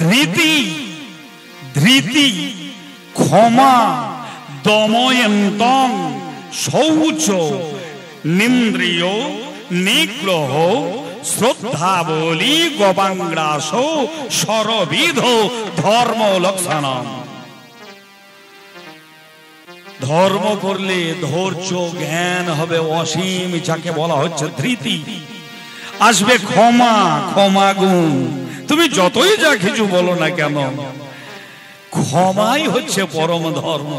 ধৃতি ধৃতি ক্ষমা দময়ন্তং শৌচ নিন্দ্রিয় নিগ্রহ শ্রদ্ধা বলি গবাংগ্রাস সরবিধ ধর্ম লক্ষণম। ধর্ম করলে ধৈর্য জ্ঞান হবে অসীম, যাকে বলা হচ্ছে ধৃতি। আসবে ক্ষমা, ক্ষমা গুণ। তুমি যতই যা কিছু বলো না কেন, ক্ষমাই হচ্ছে পরম ধর্ম।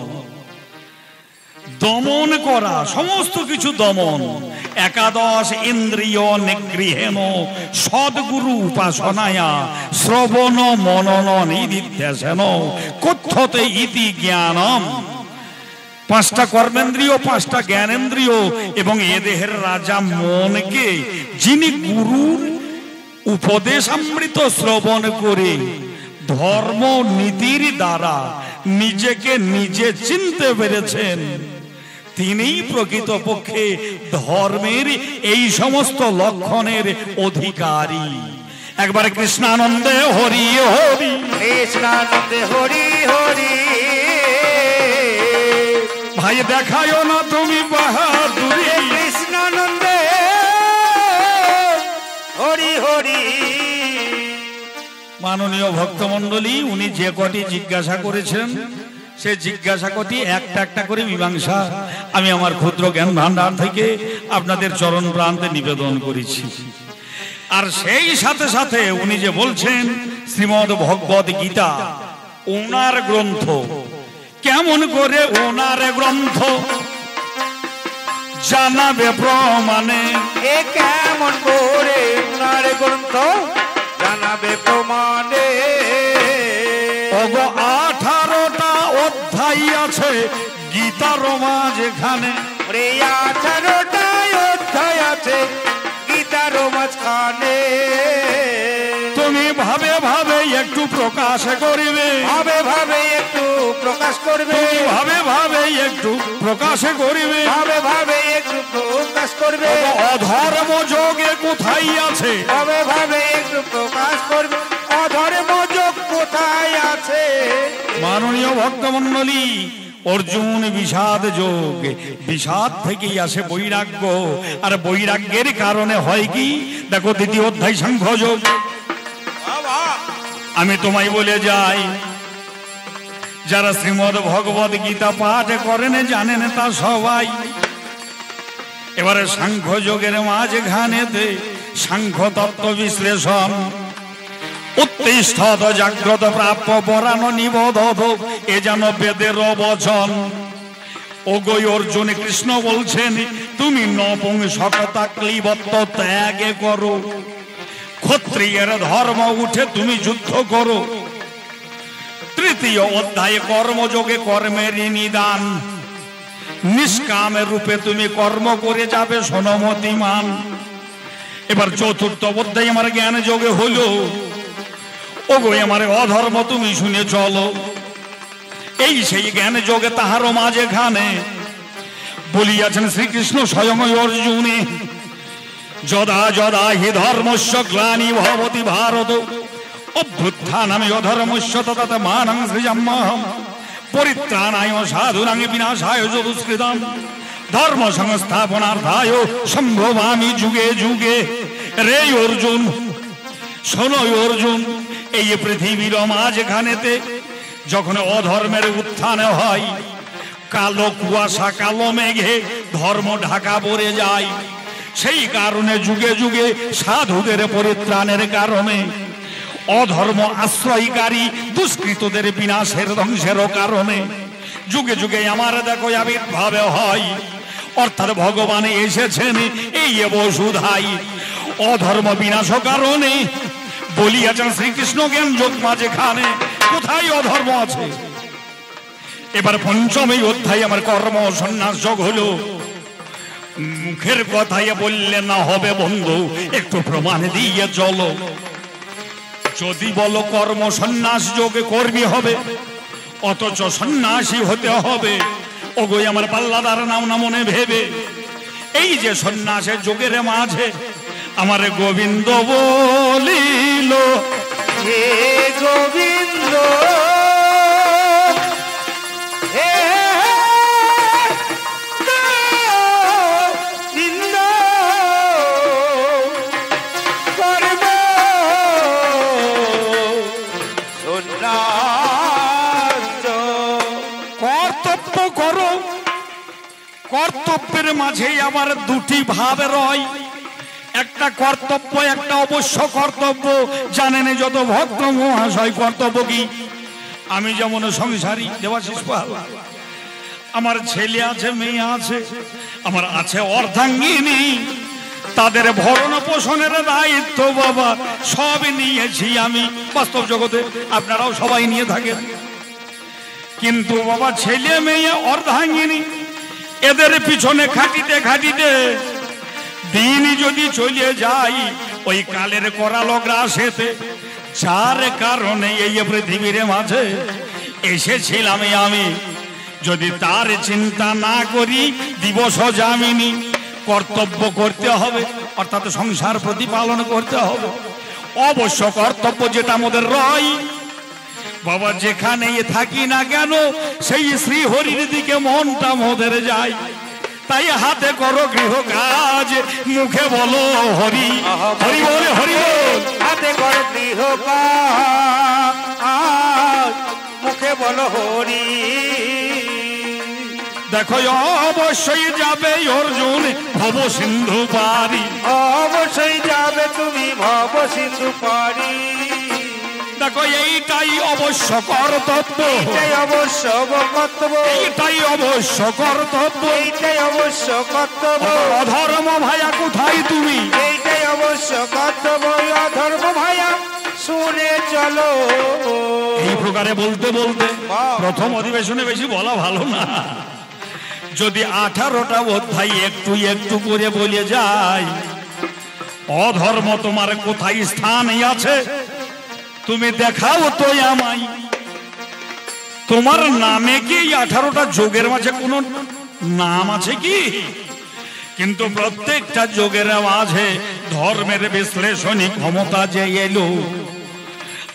দমন করা, সমস্ত কিছু দমন। একাদশ ইন্দ্রিয় নিগৃহেন সদ্গুরু উপাসনায়া শ্রবণ মনন নিদিধ্যাসেন কথ্যতে ইতি জ্ঞানম। পাঁচটা কর্মেন্দ্রিয়, পাঁচটা জ্ঞানেন্দ্রিয় এবং এ দেহের রাজা মনকে যিনি গুরুর উপদেশামৃত শ্রবণ করে ধর্ম নীতির দ্বারা নিজেকে নিজে চিনতে পেরেছেন, তিনিই প্রকৃতপক্ষে ধর্মের এই সমস্ত লক্ষণের অধিকারী। একবারে কৃষ্ণানন্দে হরি হরি, কৃষ্ণানন্দে হরি হরি। ভাই দেখায় না তুমি বাহাদুরি, কৃষ্ণানন্দে হরি হরি। মাননীয় ভক্তমণ্ডলী, উনি যে কটি জিজ্ঞাসা করেছেন সে জিজ্ঞাসা কটি একটা একটা করে মীমাংসা আমি আমার ক্ষুদ্র জ্ঞান ভান্ডার থেকে আপনাদের চরণ প্রান্তে নিবেদন করেছি। আর সেই সাথে সাথে উনি যে বলছেন শ্রীমদ্ ভগবদ গীতা ওনার গ্রন্থ, কেমন করে ওনার গ্রন্থ জানাবে প্রমাণে, এ কেমন করে ওনার গ্রন্থ জানাবে প্রমাণে। 18টা অধ্যায় আছে গীতার মাঝখানে, 18টা অধ্যায় আছে গীতার মাঝখানে। তুমি ভাবে ভাবে একটু প্রকাশ করিবে, ভাবে ভাবে একটু প্রকাশ করবে, ভাবে ভাবে একটু প্রকাশ করিবে, ভাবে ভাবে একটু প্রকাশ করবে। অধর্ম যোগে কোথায় আছে, ভাবে ভাবে একটু প্রকাশ করবে, অধর্ম যোগ কোথায় আছে। মাননীয় ভক্তমণ্ডলী, অর্জুন বিষাদ যোগ, বিষাদ থেকেই আসে বৈরাগ্য, আর বৈরাগ্যের কারণে হয় কি দেখো, দ্বিতীয় অধ্যায় সাংখ্য যোগ। আমি তোমায় বলে যাই, যারা শ্রীমদ্ ভগবদ গীতা পাঠ করেন জানেন তা সবাই। এবারে সাংখ্য যোগের মাঝখানেতে সাংখ্য তত্ত্ব বিশ্লেষণ, উত্তিষ্ঠত জাগ্রত প্রাপ্য পরাণ নিবোধত, এ যেন বেদের বচন। ও গো অর্জুন, কৃষ্ণ বলছেন তুমি নপুংসকতা ক্লীবত্ব ত্যাগ করো, ক্ষত্রিয়ের ধর্ম উঠে তুমি যুদ্ধ করো। তৃতীয় অধ্যায়ে কর্মযোগে কর্মের নিদান, নিষ্কামের রূপে তুমি কর্ম করে যাবে সোনমতিমান। এবার চতুর্থ অধ্যায় আমার জ্ঞান যোগে হলো, ও গো আমার অধর্ম তুমি শুনে চলো। এই সেই জ্ঞান যোগে তাহারও মাঝখানে বলিয়াছেন শ্রীকৃষ্ণ স্বয়ং অর্জুনে, যদা যদা হি ধর্মস্য গ্লানি ভবতি ভারত অভ্যুত্থানামি অধর্মস্য তদা মানং সৃজাম্যহম পরিত্রাণায় সাধুনাং বিনাশায় যদুষ্কৃতম ধর্ম সংস্থাপনার্থায় সম্ভবামি যুগে যুগে। রে অর্জুন, শোনো অর্জুন, এই পৃথিবীর মাঝখানেতে যখন অধর্মের উত্থান হয়, কালো কুয়াশা কালো মেঘে ধর্ম ঢাকা পড়ে যায়। সেই কারণে যুগে যুগে সাধুদের পরিত্রাণের কারণে, অধর্ম আশ্রয়কারী দুষ্কৃতদের বিনাশের ধ্বংসের কারণে যুগে যুগে আমার দেখো আবির্ভাব হয়। অর্থাৎ ভগবান এসেছেন এই বসুধায় অধর্ম বিনাশ কারণে। বলিয়াছেন শ্রীকৃষ্ণ জ্ঞান যোগ মাঝখানে কোথায় অধর্ম আছে। এবার পঞ্চম অধ্যায় আমার কর্ম সন্ন্যাস যোগ হলো। মুখের কথায় বললে না হবে বন্ধু, একটু প্রমাণ দিয়ে চলো। যদি বলো কর্ম সন্ন্যাস যোগে কর্মী হবে, অথচ সন্ন্যাসী হতে হবে, ওগোই আমার পাল্লাদার নাম না মনে ভেবে। এই যে সন্ন্যাসের যোগের মাঝে আমার গোবিন্দ বলিল হে গোবিন্দ হে গোবিন্দ করব সন্ন্যাস। কর্তব্য করো, কর্তব্যের মাঝে আবার দুটি ভাব রয়, একটা কর্তব্য একটা অবশ্য কর্তব্য। জানেন যত ভক্ত মহাশয় কর্তব্য কি? আমি যেমন সংসারী দেবাশিস পাল, আমার ছেলে আছে মেয়ে আছে, আমার আছে অর্ধাঙ্গিনী, তাদের ভরণ পোষণের দায়িত্ব বাবা সব নিয়েছি আমি বাস্তব জগতে, আপনারাও সবাই নিয়ে থাকেন। কিন্তু বাবা ছেলে মেয়ে অর্ধাঙ্গিনী এদের পিছনে খাটিতে খাটিতে দিন যদি চলে যাই ওই কালের করালো গ্রাসেতে, যার কারণে এই পৃথিবীর মাঝে এসেছিলাম আমি, যদি তার চিন্তা না করি দিবস জামিনী কর্তব্য করতে হবে, অর্থাৎ সংসার প্রতিপালন করতে হবে। অবশ্য কর্তব্য যেটা আমাদের রয় বাবা, যেখানে থাকি না কেন সেই শ্রীহরির দিকে মনটা মোদের যায়। তাই হাতে করো গৃহ কাজ, মুখে বলো হরি হরি বলে হরি বল। হাতে করো গৃহ কাজ, মুখে বলো হরি। দেখো অবশ্যই যাবে অর্জুন ভব সিন্ধু পারি, অবশ্যই যাবে তুমি ভব সিন্ধু পারি। দেখো এইটাই অবশ্য কর্তব্য, এইটাই অবশ্য কর্তব্য, এইটাই অবশ্য কর্তব্য, এইটাই অবশ্য কর্তব্য। অধর্ম ভাইয়া কোথায় তুমি? এইটাই অবশ্য কর্তব্য, অধর্ম ভাইয়া শুনে চলো। এই প্রকারে বলতে বলতে প্রথম অধিবেশনে বেশি বলা ভালো না, যদি 18টা অধ্যায় একটু একটু করে বলে যায় অধর্ম তোমার কোথায় স্থান আছে তুমি দেখাও তো আমায়। তোমার নামে কি 18টা যোগের মাঝে কোন নাম আছে কি? কিন্তু প্রত্যেকটা যোগের মাঝে ধর্মের বিশ্লেষণী ক্ষমতা যে এলো।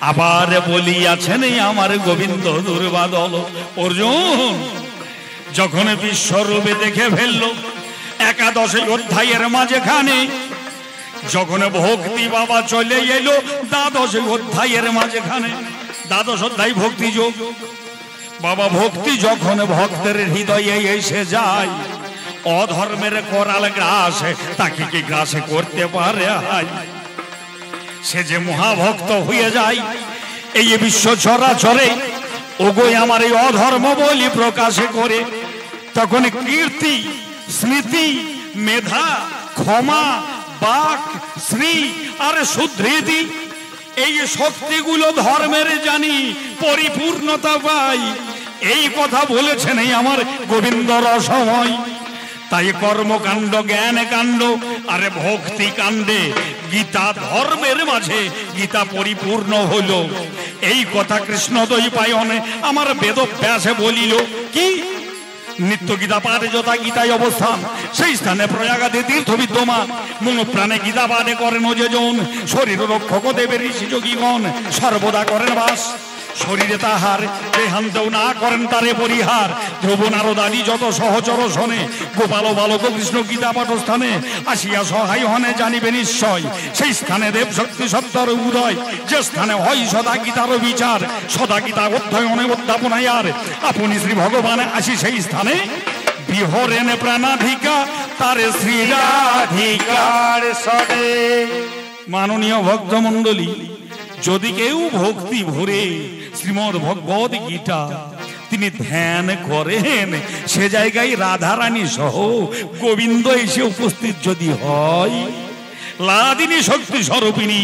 আবার বলিয়াছেন আমার গোবিন্দ দুর্বাদল অর্জুন যখন বিশ্বরূপে দেখে ফেললো 11 অধ্যায়ের মাঝখানে, যখন ভক্তি বাবা চলে এলো 12 অধ্যায়ের মাঝখানে, 12 অধ্যায় ভক্তি যোগ বাবা। ভক্তি যখন ভক্তের হৃদয়ে এসে যায় অধর্মের করাল গ্রাস তাকে কি গ্রাসে করতে পারে? সে যে মহাভক্ত হয়ে যায় এই বিশ্ব চরাচরে ওগো আমার এই অধর্ম বলি প্রকাশে করে, তখন কীর্তি স্মৃতি মেধা ক্ষমা বাক শ্রী আর সুধৃতি এই শক্তিগুলো ধর্মের জানি পরিপূর্ণতা পাই, এই কথা বলেছেন এই আমার গোবিন্দ রসময়। তাই কর্মকাণ্ড জ্ঞান কাণ্ড আরে ভক্তি কাণ্ডে গীতা ধর্মের মাঝে গীতা পরিপূর্ণ হলো। এই কথা কৃষ্ণ দ্বৈপায়নে আমার বেদব্যাসে বলিল কি? নিত্য গীতা পাঠে যথা গীতায় অবস্থান, সেই স্থানে প্রয়াগাদে তীর্থ বিদ্যমান। মন প্রাণে গীতা পাঠে করেন যে জন, শরীর রক্ষক দেবের ঋষি যোগীগণ সর্বদা করেন বাস। শরীরে তাহার দেহান্তেও না করেন তারে পরিহার। ধ্রুব নারদাদি যত সহচর শোনে, গোপাল বালক কৃষ্ণ গীতা পাঠ স্থানে আসিয়া সহায় হনে জানিবে নিশ্চয়। সেই স্থানে দেব শক্তি সত্তর উদয়, যে স্থানে হয় সদা গীতার বিচার। সদা গীতা অধ্যয়নে উদ্যাপনায় আর আপনি শ্রী ভগবান আসি সেই স্থানে বিহরেন প্রাণাধিকা তারে শ্রীরাধিকার সনে। মাননীয় ভক্তমণ্ডলী, যদি কেউ ভক্তি ভরে শ্রীমদ ভগবদ গীতা তিনি ধ্যান করেন, সে জায়গায় রাধারানী সহ গোবিন্দ এসে উপস্থিত যদি হয়, লাদিনী শক্তি স্বরূপিণী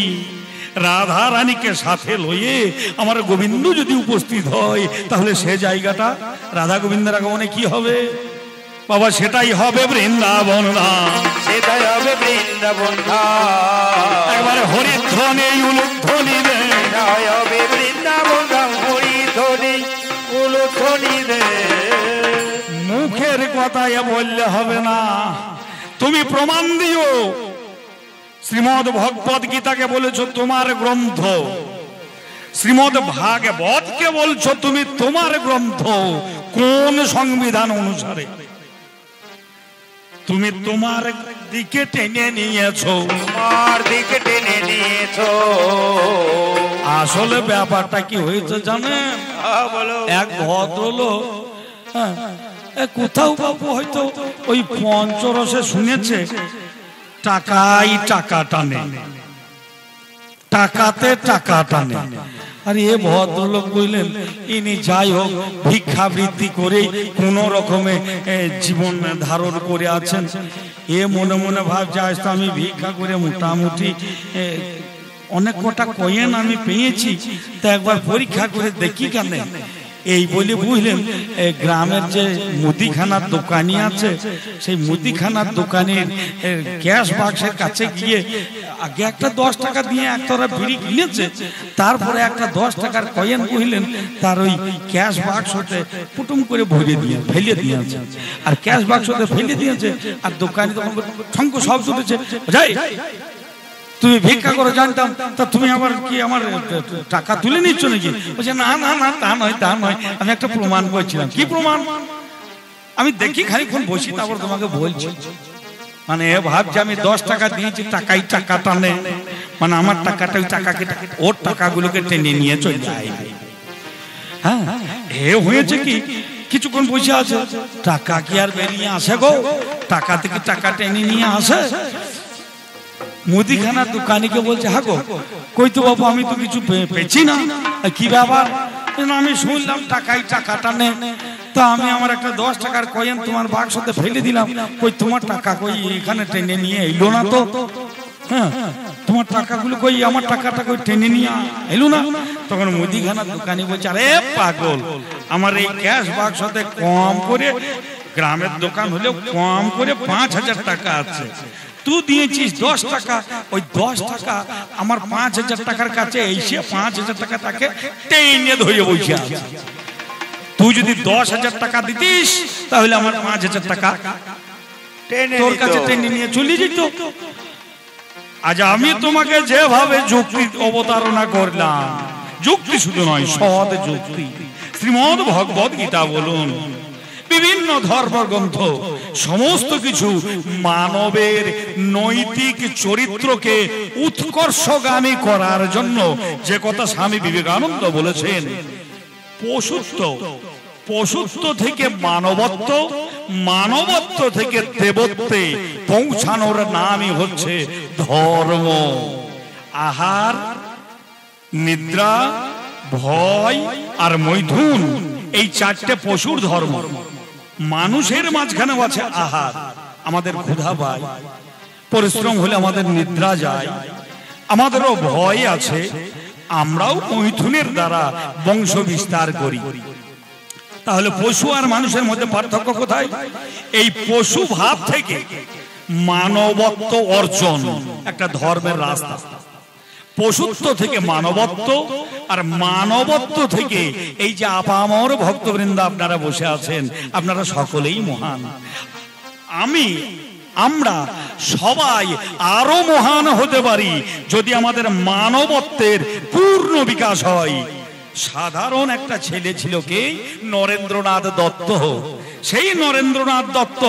রাধারানীকে সাথে লয়ে আমার গোবিন্দ যদি উপস্থিত হয়, তাহলে সে জায়গাটা রাধা গোবিন্দের আগমনে কি হবে বাবা? সেটাই হবে বৃন্দাবন ধাম, সেটাই হবে বৃন্দাবন একবারে হরিধ্বনি উলুধ্বনি রে হবে বৃন্দাবন ধাম, হরিধ্বনি উলুধ্বনি রে। মুখের কথায় বললে হবে না, তুমি প্রমাণ দিও। শ্রীমদ ভগবদ গীতাকে বলেছ তোমার গ্রন্থ, শ্রীমদ ভাগবতকে বলছো তুমি তোমার গ্রন্থ, কোন সংবিধান অনুসারে তুমি তোমার দিকে টেনে নিয়েছো? তোমার দিকে টেনে নিয়েছো। আসলে ব্যাপারটা কি হয়েছে জানেন? বলো। এক ভদ্রলোক কোথাও বাবু হয়তো ওই পঞ্চরসে শুনেছে টাকাই টাকা টানে, টাকাতে টাকা টানে। আর এ ভদ্রলোক বললেন ইনি যাই হোক ভিক্ষাবৃত্তি করে কোন রকমে জীবন ধারণ করে আছেন। এ মনে মনে ভাবছে আজ তো আমি ভিক্ষা করে মোটামুটি অনেক কটা কয়েন আমি পেয়েছি, তা একবার পরীক্ষা করে দেখি কেন। এই বলে বুঝলেন গ্রামের যে মুদিখানার দোকানি আছে, সেই মুদিখানার দোকানের ক্যাশ বাক্সের কাছে গিয়ে আগে একটা 10 টাকা দিয়ে একটা বিড়ি কিনেছে, তারপরে একটা 10 টাকার কয়েন বুঝলেন তার ওই ক্যাশ বাক্সতে পুটুম করে ভরে দিয়ে ফেলে দিয়েছে। আর ক্যাশ বাক্সতে ফেলে দিয়েছে, আর দোকানি তখন ঠঙ্ক সব উঠেছে, যাই তুমি ভিক্ষা করে জানতাম, তা তুমি আবার কি আমার টাকা তুলে নিচ্ছ নাকি? বলছে না না না, তা নয় তা নয়, আমি একটা প্রমাণ করছিলাম। কি প্রমাণ? আমি দেখি খানিকক্ষণ বসি তারপর তোমাকে বলছি। মানে ভাবছি আমি 10 টাকা দিয়েছি, টাকাই টাকা টানে, মানে আমার টাকাটা ওই টাকাকে ওর টাকাগুলোকে টেনে নিয়ে চলে যায়। হ্যাঁ এ হয়েছে কি কিছুক্ষণ বসে আছে, টাকা কি আর বেরিয়ে আসে গো? টাকা থেকে টাকা টেনে নিয়ে আসে। মুদিখানার দোকানিকে বলছে হ্যাঁ গো, কই তো বাবু আমি তো কিছু পেয়েছি না, কি ব্যাপার? আমি শুনলাম টাকাই টাকা টানে, তা আমি আমার একটা 10 টাকার কয়েন তোমার বাক্সতে ফেলে দিলাম, কই তোমার টাকা কই এখানে টেনে নিয়ে এলো না তো? হ্যাঁ তোমার টাকাগুলো কই, আমার টাকাটা কই টেনে নিয়ে এলো না? তখন মুদিখানার দোকানি বলছে আরে পাগল, আমার এই ক্যাশ বাক্সতে কম করে, গ্রামের দোকান হলেও কম করে 5000 টাকা আছে, তুই দিয়েছিস 10 টাকা, ওই 10 টাকা আমার 5000 টাকার কাছে এসে 5000 টাকা তাকে টেনে ধরে বসে আছে। তুই যদি 10,000 টাকা দিতিস তাহলে আমার 5000 টাকা তোর কাছে টেনে নিয়ে চলে যেত। আজ আমি তোমাকে যেভাবে যুক্তি অবতারণা করলাম, যুক্তি শুধু নয় সৎ যুক্তি, শ্রীমদ ভগবত গীতা বলুন, বিভিন্ন ধর্মগ্রন্থ, সমস্ত কিছু মানবের নৈতিক চরিত্রকে উৎকর্ষগামী করার জন্য যে কথা স্বামী বিবেকানন্দ বলেছেন, পশুত্ব, পশুত্ব থেকে মানবত্ব, মানবত্ব থেকে দেবত্বে পৌঁছানোর নামই হচ্ছে ধর্ম। আহার, নিদ্রা, ভয় আর মৈথুন, এই 4টে পশুর ধর্ম। মানুষের মাঝখানেও আছে আহার, আমাদের ক্ষুধা পায়, পরিশ্রম হলে আমাদের নিদ্রা যায়, আমাদেরও ভয় আছে, আমরাও মৈথুনের দ্বারা বংশ বিস্তার করি। তাহলে পশু আর মানুষের মধ্যে পার্থক্য কোথায়? এই পশু ভাব থেকে মানবত্ব অর্জন একটা ধর্মের রাস্তা, পশুত্ব থেকে মানবত্ব, আর মানবত্ব থেকে এই যে আপামর ভক্তবৃন্দ আপনারা বসে আছেন, আপনারা সকলেই মহান। আমরা সবাই আরো মহান হতে পারি যদি আমাদের মানবত্বের পূর্ণ বিকাশ হয়। সাধারণ একটা ছেলে ছিল কে? নরেন্দ্রনাথ দত্ত। সেই নরেন্দ্রনাথ দত্ত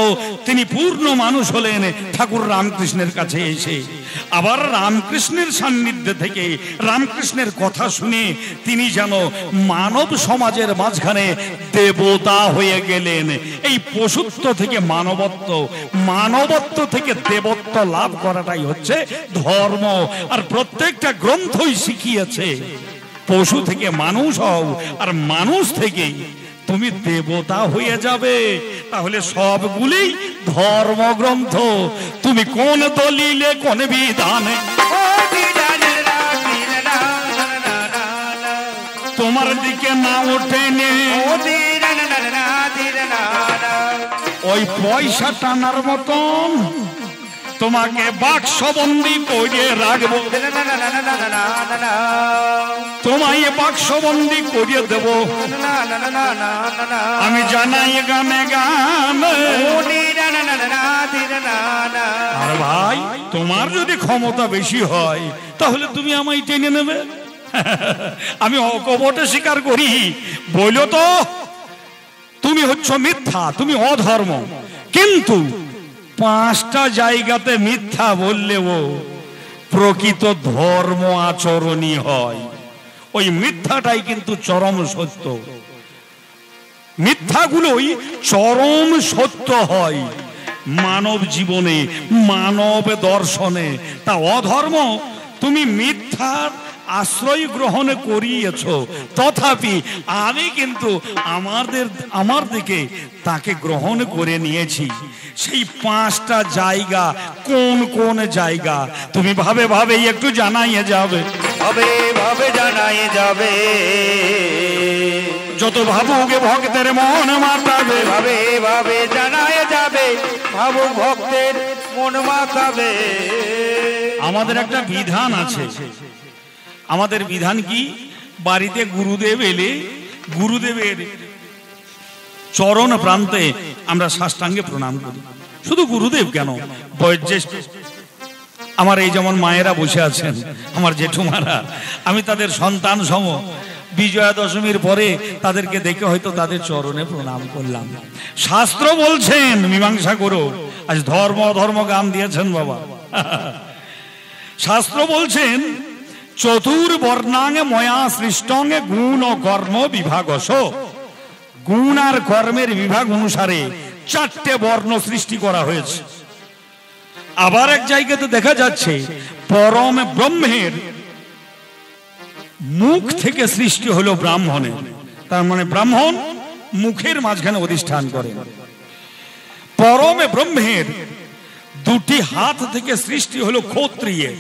তিনি পূর্ণ মানুষ হলেন ঠাকুর রামকৃষ্ণের কাছে এসে। আবার রামকৃষ্ণের সান্নিধ্যে থেকে রামকৃষ্ণের কথা শুনে তিনি যেন মানব সমাজের মাঝখানে দেবতা হয়ে গেলেন। এই পশুত্ব থেকে মানবত্ব, মানবত্ব থেকে দেবত্ব লাভ করাটাই হচ্ছে ধর্ম। আর প্রত্যেকটা গ্রন্থই শিখিয়েছে পশু থেকে মানুষ হও, আর মানুষ থেকে তুমি দেবতা হয়ে যাবে। তাহলে সবগুলি ধর্মগ্রন্থ। তুমি কোন দলিলে কোন বিধানে তোমার দিকে না ওঠেনি, ওই পয়সা টানার মতন তোমাকে বাক্সবন্দি করে রাখবো, তোমায় বাক্সবন্দি করিয়ে দেব আমি, জানাই গানে গানে। আর ভাই তোমার যদি ক্ষমতা বেশি হয় তাহলে তুমি আমায় টেনে নেবে, আমি অকপটে স্বীকার করি, বলো তো তুমি হচ্ছ মিথ্যা, তুমি অধর্ম। কিন্তু 5টা জায়গাতে মিথ্যা বললেও প্রকৃত ধর্ম আচরণই হয়। ওই মিথ্যাটাই কিন্তু চরম সত্য, মিথ্যাগুলোই চরম সত্য হয় মানব জীবনে, মানব দর্শনে। তা অধর্ম তুমি মিথ্যার আশ্রয় গ্রহণ করিয়েছ, তথাপি আমি কিন্তু আমার দিকে তাকে গ্রহণ করে নিয়েছি। সেই 5টা জায়গা কোন কোন জায়গা তুমি ভাবে ভাবে একটু জানাইয়ে যাবে, ভাবে ভাবে জানাই যাবে। যত ভাবুকে ভক্তের মন মাতাবে, ভাবে ভাবে জানাই যাবে, ভাবুক ভক্তের মন মাতাবে। আমাদের একটা বিধান আছে। আমাদের বিধান কি? বাড়িতে গুরুদেব এলে গুরুদেবের চরণ প্রান্তে আমরা সাষ্টাঙ্গে প্রণাম করি। শুধু গুরুদেব কেন, বয়োজ্যেষ্ঠ আমার এই যেমন মায়েরা বসে আছেন, আমার জেঠুমারা, আমি তাদের সন্তান সম। বিজয়া দশমীর পরে তাদেরকে দেখে হয়তো তাদের চরণে প্রণাম করলাম। শাস্ত্র বলছেন মীমাংসা করো। আজ ধর্ম অধর্ম গান দিয়েছেন বাবা। শাস্ত্র বলছেন চতুর্বর্ণাঙ্গে ময়া সৃষ্টঙ্গে গুণ ও কর্ম বিভাগস। গুণ আর কর্মের বিভাগ অনুসারে 4টে বর্ণ সৃষ্টি করা হয়েছে। আবার এক জায়গাতে দেখা যাচ্ছে পরম ব্রহ্মের মুখ থেকে সৃষ্টি হলো ব্রাহ্মণের। তার মানে ব্রাহ্মণ মুখের মাঝখানে অধিষ্ঠান করে। পরম ব্রহ্মের 2টি হাত থেকে সৃষ্টি হলো ক্ষত্রিয়,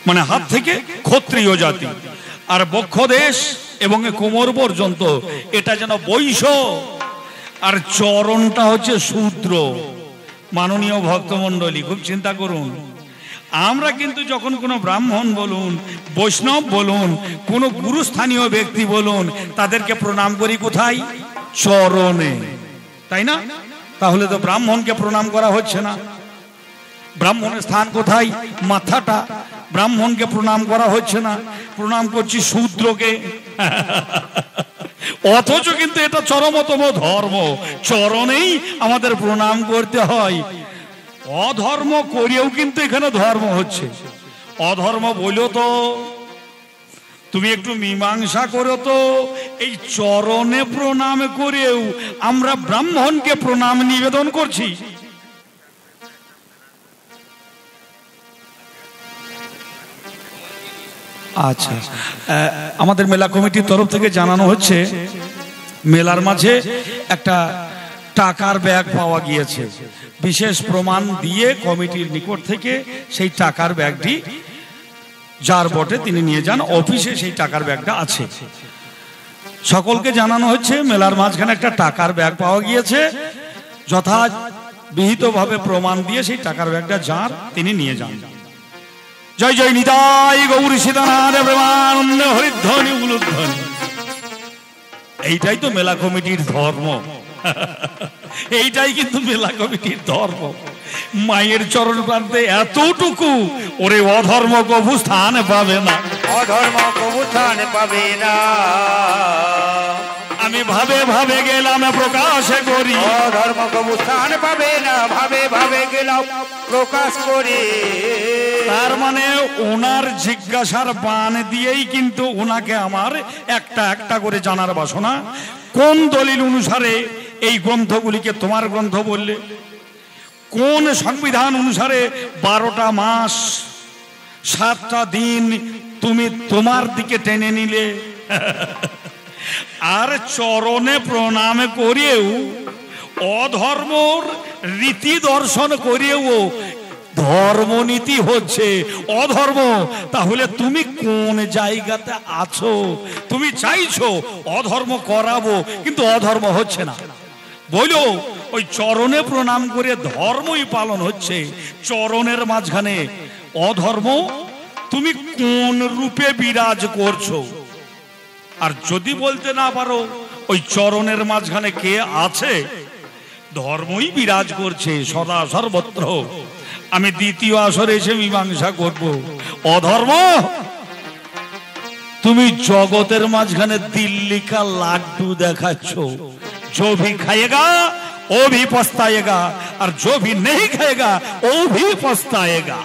মানে হাত থেকে ক্ষত্রিয় জাতি। আর বক্ষদেশ এবং কোমর পর্যন্ত এটা যেন বৈশ্য, আর চরণটা হচ্ছে শূদ্র। মাননীয় ভক্তমণ্ডলী, খুব চিন্তা করুন। আমরা কিন্তু যখন কোনো ব্রাহ্মণ বলুন, বৈষ্ণব বলুন, কোনো গুরুস্থানীয় ব্যক্তি বলুন, তাদেরকে প্রণাম করি কোথায়? চরণে, তাই না? তাহলে তো ব্রাহ্মণকে প্রণাম করা হচ্ছে না। ব্রাহ্মণের স্থান কোথায়? মাথাটা। ব্রাহ্মণকে প্রণাম করা হচ্ছে না, প্রণাম করছি শূদ্রকে। অথচ কিন্তু এটা চরমতম ধর্ম, চরণেই আমাদের প্রণাম করতে হয়। অধর্ম করেও কিন্তু এখানে ধর্ম হচ্ছে। অধর্ম বলো তো, তুমি একটু মীমাংসা করো তো। এই চরণে প্রণাম করেও আমরা ব্রাহ্মণকে প্রণাম নিবেদন করছি। আচ্ছা, আমাদের মেলা কমিটির তরফ থেকে জানানো হচ্ছে মেলার মাঝে একটা টাকার ব্যাগ পাওয়া গিয়েছে। বিশেষ প্রমাণ দিয়ে কমিটির নিকট থেকে সেই টাকার ব্যাগটি যার বটে তিনি নিয়ে যান, অফিসে সেই টাকার ব্যাগটা আছে। সকলকে জানানো হচ্ছে মেলার মাঝখানে একটা টাকার ব্যাগ পাওয়া গিয়েছে। যথাবিহিতভাবে প্রমাণ দিয়ে সেই টাকার ব্যাগটা যার তিনি নিয়ে যান। জয় জয় নিতাই গৌর সীতানাথ প্রেমানন্দ হরিধ্বনি উলুধ্বনি। এইটাই তো মেলা কমিটির ধর্ম। এইটাই কিন্তু মেলা কমিটির ধর্ম। মায়ের চরণ প্রান্তে এতটুকু, ওরে অধর্ম কবু স্থান পাবে না, অধর্ম কবু স্থান পাবে না। আমি ভাবে ভাবে গেলাম প্রকাশে করি, অধর্ম কবু স্থান পাবে না। ভাবে ভাবে গেলাম প্রকাশ করি। তার মানে ওনার জিজ্ঞাসার বান দিয়েই কিন্তু ওনাকে আমার একটা একটা করে জানার বাসনা। কোন দলিল অনুসারে এই গ্রন্থগুলিকে তোমার গ্রন্থ বললে? কোন সংবিধান অনুসারে 12টা মাস 7টা দিন তুমি তোমার দিকে টেনে নিলে? আর চরণে প্রণাম করেও, অধর্মর রীতি দর্শন করেও ধর্মনীতি হচ্ছে অধর্ম। তাহলে তুমি কোন জায়গাতে আছো? তুমি চাইছো অধর্ম করাবো, কিন্তু অধর্ম হচ্ছে না। বলো, ওই চরণে প্রণাম করে ধর্মই পালন হচ্ছে, চরণের মাঝখানে অধর্ম তুমি কোন রূপে বিরাজ করছো? আর যদি বলতে না পারো ওই চরণের মাঝখানে কে আছে, ধর্মই বিরাজ করছে সদা সর্বত্র। আমি দ্বিতীয় আসরে এসে মীমাংসা করব। অধর্ম তুমি জগতের মাঝখানে দিল্লি কা লাড্ডু দেখাচ্ছ। जो भी खाएगा वो भी पछताएगा और जो भी नहीं खाएगा वो भी पछताएगा।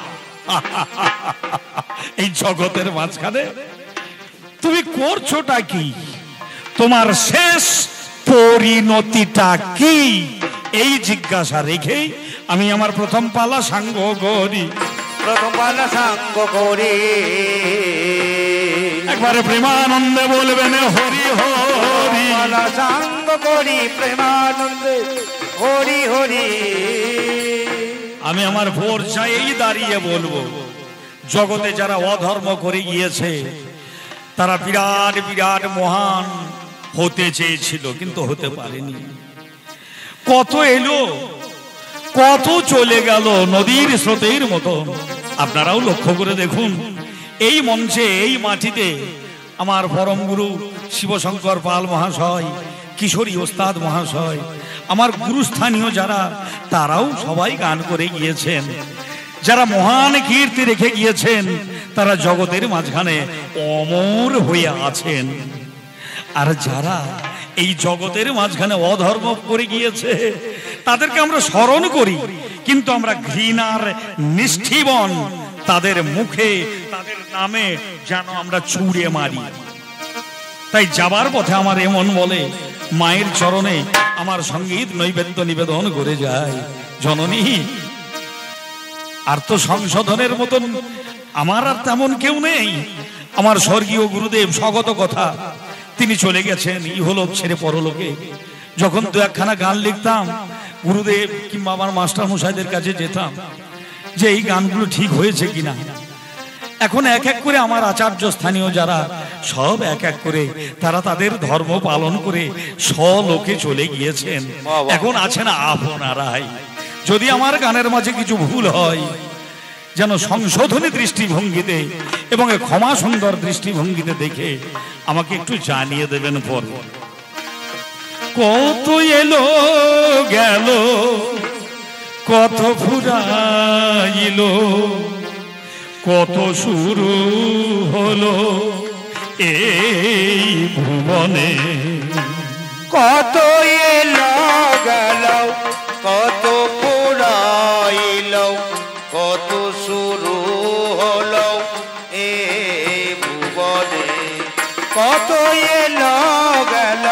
এই জগতের মাঝখানে তুমি করছোটা কি? তোমার শেষ পরিণতিটা কি? এই জিজ্ঞাসা রেখে আমি আমার প্রথম পালা সাঙ্গ করি। প্রথম পালা সাঙ্গ করি। একবারে প্রেমানন্দে বলবেন হরি হরি। পালা সাঙ্গ করি প্রেমানন্দে হরি হরি। আমি আমার ভোর চাই দাঁড়িয়ে বলবো, জগতে যারা অধর্ম করে গিয়েছে তারা বিরাট বিরাট মহান হতে চেয়েছিল কিন্তু হতে পারেনি। কত এলো কত চলে গেল নদীর স্রোতের মতো। আপনারাও লক্ষ্য করে দেখুন, এই মঞ্চে এই মাটিতে আমার পরম গুরু শিবশঙ্কর পাল মহাশয়, কিশোরী ওস্তাদ মহাশয়, আমার গুরুস্থানীয় যারা, তারাও সবাই গান করে গিয়েছেন। যারা মহান কীর্তি রেখে গিয়েছেন তারা জগতের মাঝখানে অমর হয়ে আছেন। আর যারা এই জগতের মাঝখানে অধর্ম করে গিয়েছে তাদেরকে আমরা স্মরণ করি, কিন্তু আমরা ঘৃণার নিষ্ঠিবন তাদের মুখে তাদের নামে যেন আমরা ছুঁড়ে মারি। তাই যাবার পথে আমার এমন বলে, মায়ের চরণে আমার সঙ্গীত নৈবেদ্য নিবেদন করে যায়, জননী আর তো সংশোধনের মতন আমার আর তেমন কেউ নেই। আমার স্বর্গীয় গুরুদেব স্বগত কথা, তিনি চলে গেছেন ইহলোক ছেড়ে পরলোকে। যখন দু একখানা গান লিখতাম গুরুদেব কিংবা আমার মাস্টার মশাইদের কাছে যেতাম যে এই গানগুলো ঠিক হয়েছে কিনা। এখন এক এক করে আমার আচার্য স্থানীয় যারা সব এক এক করে তারা তাদের ধর্ম পালন করে স্বলোকে চলে গিয়েছেন। এখন আছেন আপনারাই। যদি আমার গানের মাঝে কিছু ভুল হয় যেন সংশোধনী দৃষ্টিভঙ্গিতে এবং ক্ষমা সুন্দর দৃষ্টিভঙ্গিতে দেখে আমাকে একটু জানিয়ে দেবেন। পর কত এলো গেল কত ফুরাইল, কত শুরু হলো এই ভুবনে। কত এলো গেল কত ফুরাইল, কত শুরু হলো এই ভুবনে। কত এলো গেল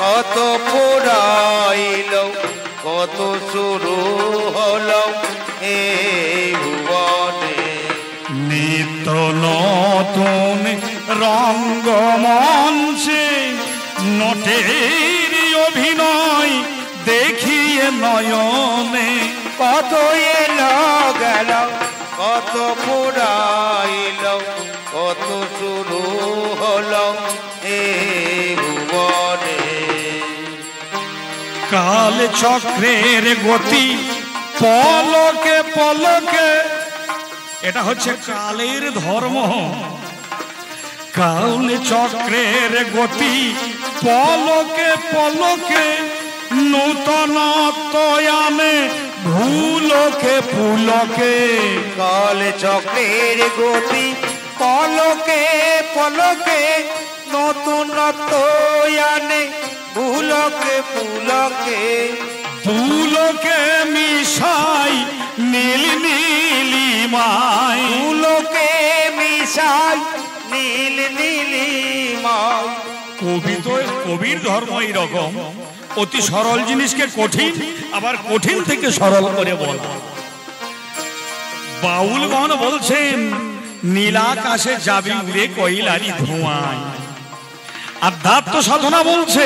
কত ফুরাইল, কত শুরু হলো এই ভুবনে। নিত্য নতুন রঙ্গমঞ্চে নটের অভিনয় দেখিয়ে নয়নে। কত এলো গেল কত ফুরাইল, কত শুরু হলো এই ভুবনে। কাল চক্রের গতি পলকে পলকে, এটা হচ্ছে কালের ধর্ম। কাল চক্রের গতি পলকে পলকে, নূতনত্ব আনে ভুলকে পুলকে। কাল চক্রের গতি পলকে পলকে, নতুনত্ব আনে ভুলকে পুলকে। দুলোকে মিশাই নীল নীলিমায়, দুলোকে মিশাই নীল নীলিমায়। কবির ধর্ম এইরকম, অতি সরল জিনিসকে কঠিন, আবার কঠিন থেকে সরল করে বলা। বাউলগণ বলছেন নীলাকাশে যাবি উড়ে কয়লারি ধোঁয়ায়। আধ্যাত্ম সাধনা বলছে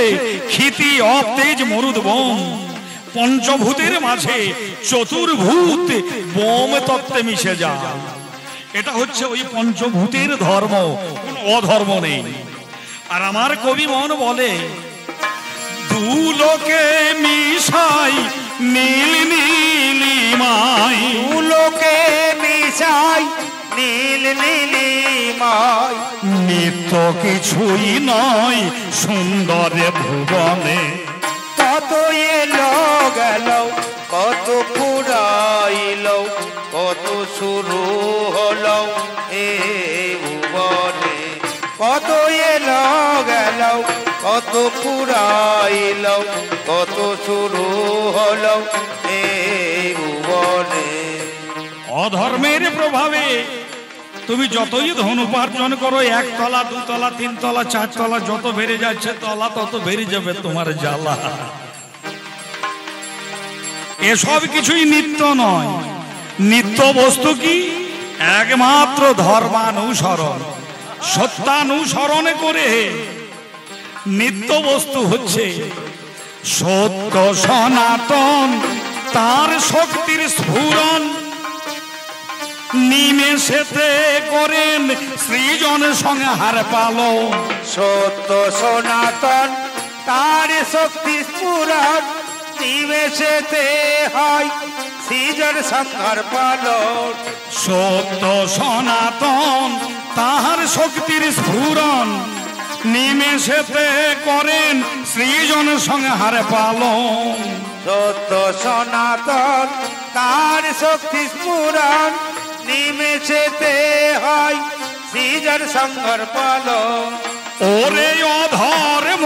ক্ষিতি অতেজ মরুদ বোম। পঞ্চভূতের মাঝে চতুর্ভূত বোম তত্ত্বে মিশে যায়। এটা হচ্ছে ওই পঞ্চভূতের ধর্ম, কোনো অধর্ম নেই। আর আমার কবি মন বলে দুলোকে মিশাই নীল নীলিমায়, দুলোকে মিশাই নীল নীলিমায়। নিত্য কিছুই নয় সুন্দর ভুবনে। কত এলো গেল কত ফুরাইল, কত শুরু হলো এই ভুবনে। কত এলো গেল, কত পুরাইল, কত শুরু হলো এই ভুবনে। অধর্মের প্রভাবে তুমি যতই ধন উপার্জন করো, একতলা, দুতলা, তিনতলা, চারতলা যত বেড়ে যাচ্ছে তলা তত বেড়ে যাবে তোমার জ্বালা। এসব কিছুই নিত্য নয়। নিত্য বস্তু কি? একমাত্র ধর্মানুসরণ, সত্যানুসরণ করে নিত্য বস্তু হচ্ছে সত্য সনাতন, তার শক্তির স্ফুরণ নিমেষেতে করেন সৃজন সংহার পালন। সত্য সনাতন তার শক্তি স্ফুরণ নিমেষেতে হয় সৃজন সংহার পালন। সত্য সনাতন তাহার শক্তির স্ফুরণ নিমেষেতে করেন সৃজন সংহার পালন। সত্য সনাতন তার শক্তি স্ফুরণ নিমেষেতে হয় সৃজন সংহার পালন। ওরে অধর্ম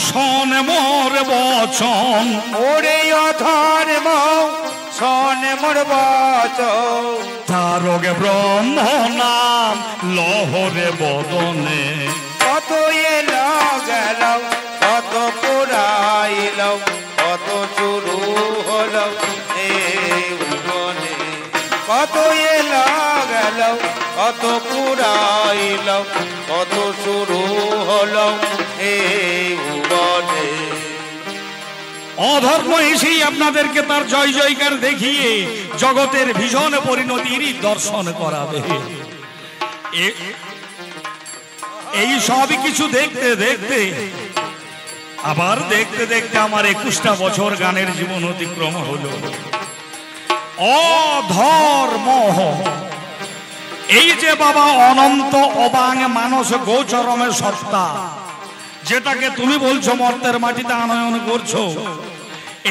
শোন মোর বচন, ওরে অধর্ম শোন মোর বচন। তারকে ব্রহ্ম নাম লহরে বদনে। কত এলো গেল, কত পুরাইল, কত শুরু হলো এই ভুবনে। কত এলো গেল, কত পুরাইল, কত শুরু হলো এই ভুবনে। অধর্ম এসেই আপনাদেরকে তার জয় জয়কার দেখিয়ে জগতের ভীষণ পরিণতির দর্শন করাবে। এই সব কিছু দেখতে দেখতে আবার দেখতে দেখতে আমার 21টা বছর গানের জীবন অতিক্রম হলো। অধর্ম এই যে বাবা অনন্ত অবাং মানস গোচরমের সত্তা, যেটাকে তুমি বলছো মর্তের মাটিতে আনয়ন করছো,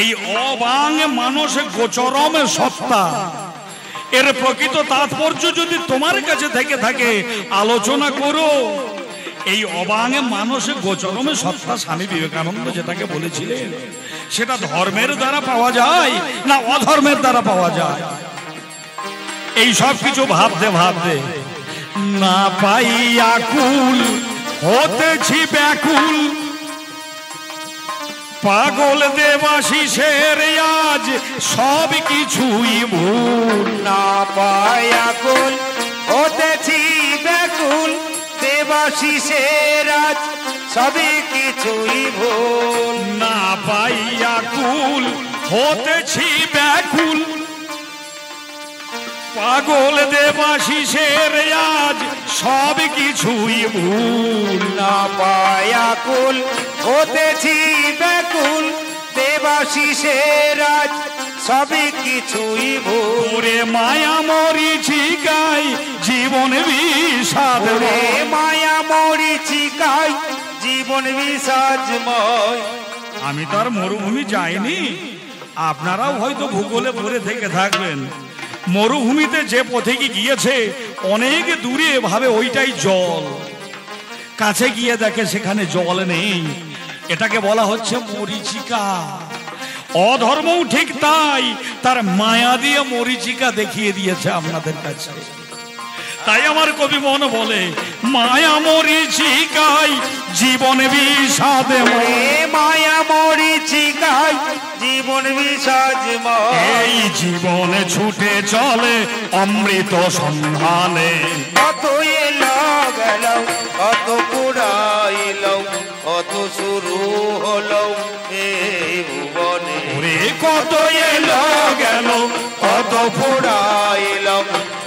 এই অবাং মানস গোচরমের সত্তা, এর প্রকৃত তাৎপর্য যদি তোমার কাছে থেকে থাকে আলোচনা করো। এই অবাং মানসে গোচরমে সত্তা স্বামী বিবেকানন্দ যেটাকে বলেছিলেন, সেটা ধর্মের দ্বারা পাওয়া যায় না অধর্মের দ্বারা পাওয়া যায়? এই সব কিছু ভাবতে ভাবতে না পাইয়া কুল হতেছি ব্যাকুল, পাগল দেবাশিসের আজ সব কিছুই ভুল। না পায়া কুল হতেছি ব্যাকুল, দেবাশিসের আজ সবই কিছুই ভুল। না পাইয়া কুল হতেছি ব্যাকুল, পাগল দেবাশিসের আজ সব কিছুই ভুল। না পায়া কুল হতেছি ব্যাকুল, দেবাশিসের আজ সবই কিছুই ভুল। ওরে মায়া মরিচিকাই জীবন বিষাদ, ওরে মায়া মরিচিকাই জীবন বিষাদময়। আমি তার মরুভূমি যাইনি, আপনারাও হয়তো ভূগোলে পড়ে থেকে থাকবেন। মরুভূমিতে যে পথে গিয়েছে অনেক দূরে ভাবে ওইটাই জল, কাছে গিয়ে দেখে সেখানে জল নেই। এটাকে বলা হচ্ছে মরিচিকা। অধর্মও ঠিক তাই, তার মায়া দিয়ে মরিচিকা দেখিয়ে দিয়েছে আপনাদের কাছে। তাই আমার কবি মন বলে মায়া মরিচিকাই জীবন বিষাদময়, মায়া মরিচিকাই জীবন বিষাদময়। এই জীবনে ছুটে চলে অমৃত সন্ধানে। কত এলো গেল, কত পুরাইল, কত শুরু হলো এই ভুবনে। ওরে কত এলো গেল, কত পুরাইল,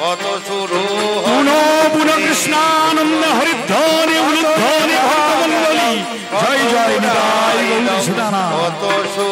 কত শুরু পুনঃ পুনঃ কৃষ্ণানন্দ হরিধ্বনি উলুধ্বনি ভক্তমণ্ডলী জয় জয় নিতাই গৌর সীতানাথ। কত শুরু